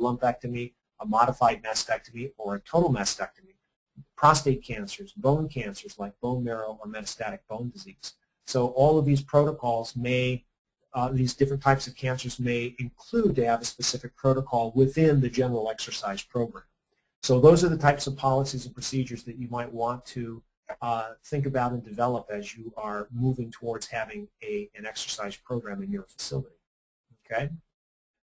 lumpectomy, a modified mastectomy, or a total mastectomy. Prostate cancers, bone cancers like bone marrow or metastatic bone disease. So all of these protocols may, these different types of cancers may include to have a specific protocol within the general exercise program. So those are the types of policies and procedures that you might want to think about and develop as you are moving towards having an exercise program in your facility. Okay?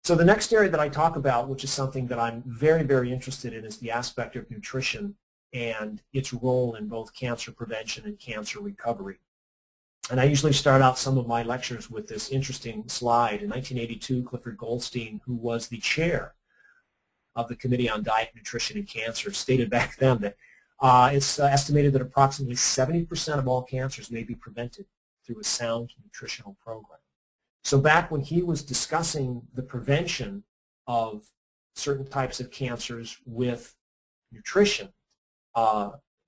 So the next area that I talk about, which is something that I'm very, very interested in, is the aspect of nutrition and its role in both cancer prevention and cancer recovery. And I usually start out some of my lectures with this interesting slide. In 1982, Clifford Goldstein, who was the chair of the Committee on Diet, Nutrition, and Cancer, stated back then that it's estimated that approximately 70% of all cancers may be prevented through a sound nutritional program. So back when he was discussing the prevention of certain types of cancers with nutrition,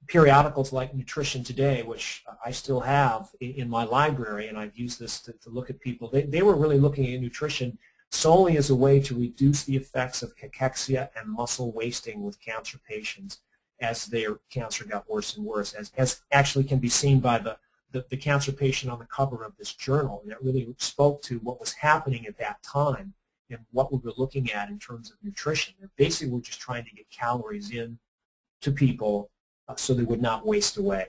periodicals like Nutrition Today, which I still have in my library, and I've used this to look at people, they were really looking at nutrition solely as a way to reduce the effects of cachexia and muscle wasting with cancer patients as their cancer got worse and worse, as actually can be seen by the cancer patient on the cover of this journal. And it really spoke to what was happening at that time and what we were looking at in terms of nutrition. And basically, we're just trying to get calories in to people so they would not waste away.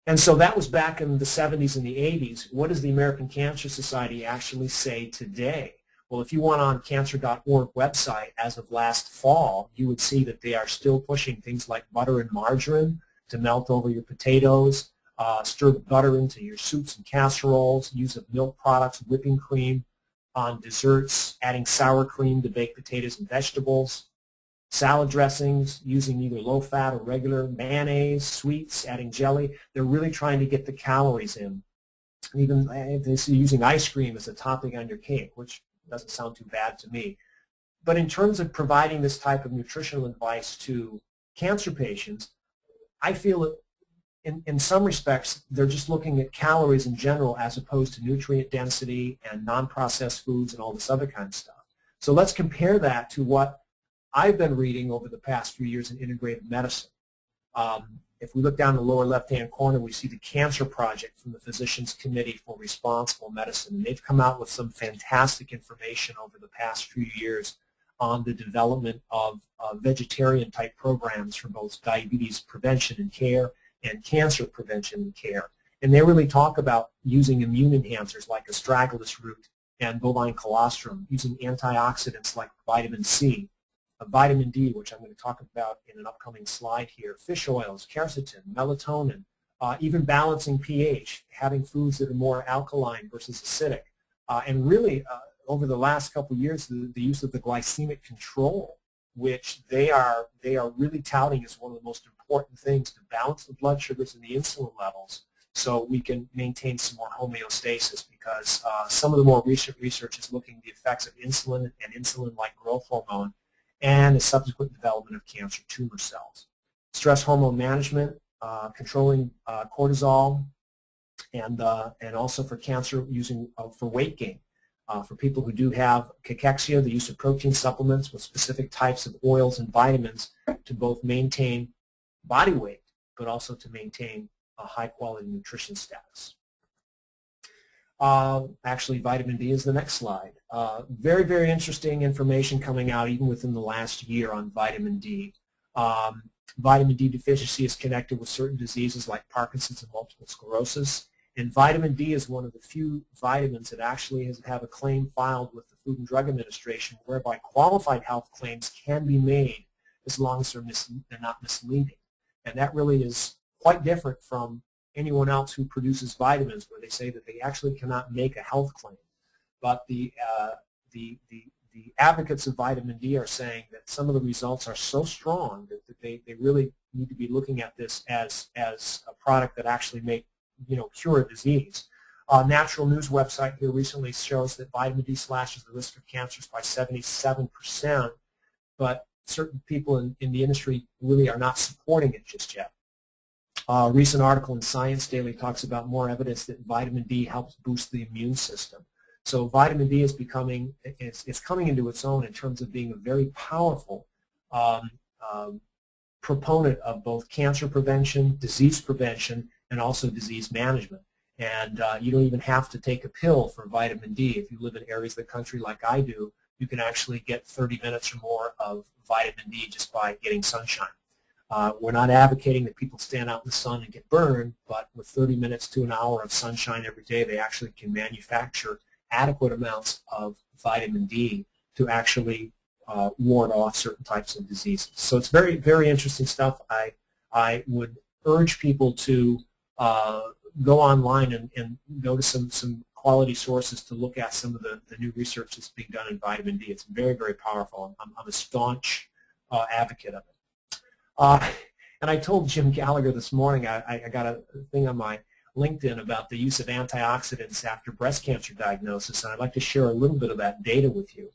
And so that was back in the 70s and the 80s. What does the American Cancer Society actually say today? Well, if you went on cancer.org website as of last fall, you would see that they are still pushing things like butter and margarine to melt over your potatoes, stir the butter into your soups and casseroles, use of milk products, whipping cream on desserts, adding sour cream to baked potatoes and vegetables, salad dressings, using either low-fat or regular, mayonnaise, sweets, adding jelly. They're really trying to get the calories in. Even they see using ice cream as a topping on your cake, which doesn't sound too bad to me. But in terms of providing this type of nutritional advice to cancer patients, I feel that in some respects, they're just looking at calories in general as opposed to nutrient density and non-processed foods and all this other kind of stuff. So let's compare that to what I've been reading over the past few years in integrative medicine. If we look down the lower left-hand corner, we see the Cancer Project from the Physicians Committee for Responsible Medicine. And they've come out with some fantastic information over the past few years on the development of vegetarian-type programs for both diabetes prevention and care and cancer prevention and care. And they really talk about using immune enhancers like astragalus root and bovine colostrum, using antioxidants like vitamin C, vitamin D, which I'm going to talk about in an upcoming slide here, fish oils, quercetin, melatonin, even balancing pH, having foods that are more alkaline versus acidic. And really, over the last couple of years, the use of the glycemic control, which they are really touting as one of the most important things to balance the blood sugars and the insulin levels so we can maintain some more homeostasis, because some of the more recent research is looking at the effects of insulin and insulin-like growth hormone and the subsequent development of cancer tumor cells. Stress hormone management, controlling cortisol, and also for cancer using for weight gain. For people who do have cachexia, the use of protein supplements with specific types of oils and vitamins to both maintain body weight, but also to maintain a high-quality nutrition status. Actually, vitamin D is the next slide. Very, very interesting information coming out even within the last year on vitamin D. Vitamin D deficiency is connected with certain diseases like Parkinson's and multiple sclerosis. And vitamin D is one of the few vitamins that actually have a claim filed with the Food and Drug Administration, whereby qualified health claims can be made as long as they're not misleading. And that really is quite different from anyone else who produces vitamins, where they say that they actually cannot make a health claim. But the advocates of vitamin D are saying that some of the results are so strong that they really need to be looking at this as a product that actually may cure a disease. Natural News website here recently shows that vitamin D slashes the risk of cancers by 77%, but certain people in the industry really are not supporting it just yet. A recent article in Science Daily talks about more evidence that vitamin D helps boost the immune system. So vitamin D is it's coming into its own in terms of being a very powerful proponent of both cancer prevention, disease prevention, and also disease management. And you don't even have to take a pill for vitamin D. If you live in areas of the country like I do, you can actually get 30 minutes or more of vitamin D just by getting sunshine. We're not advocating that people stand out in the sun and get burned, but with 30 minutes to an hour of sunshine every day, they actually can manufacture adequate amounts of vitamin D to actually ward off certain types of diseases. So it's very, very interesting stuff. I would urge people to go online and go to some quality sources to look at some of the new research that's being done in vitamin D. It's very, very powerful. I'm a staunch advocate of it. And I told Jim Gallagher this morning, I got a thing on my LinkedIn about the use of antioxidants after breast cancer diagnosis, and I'd like to share a little bit of that data with you.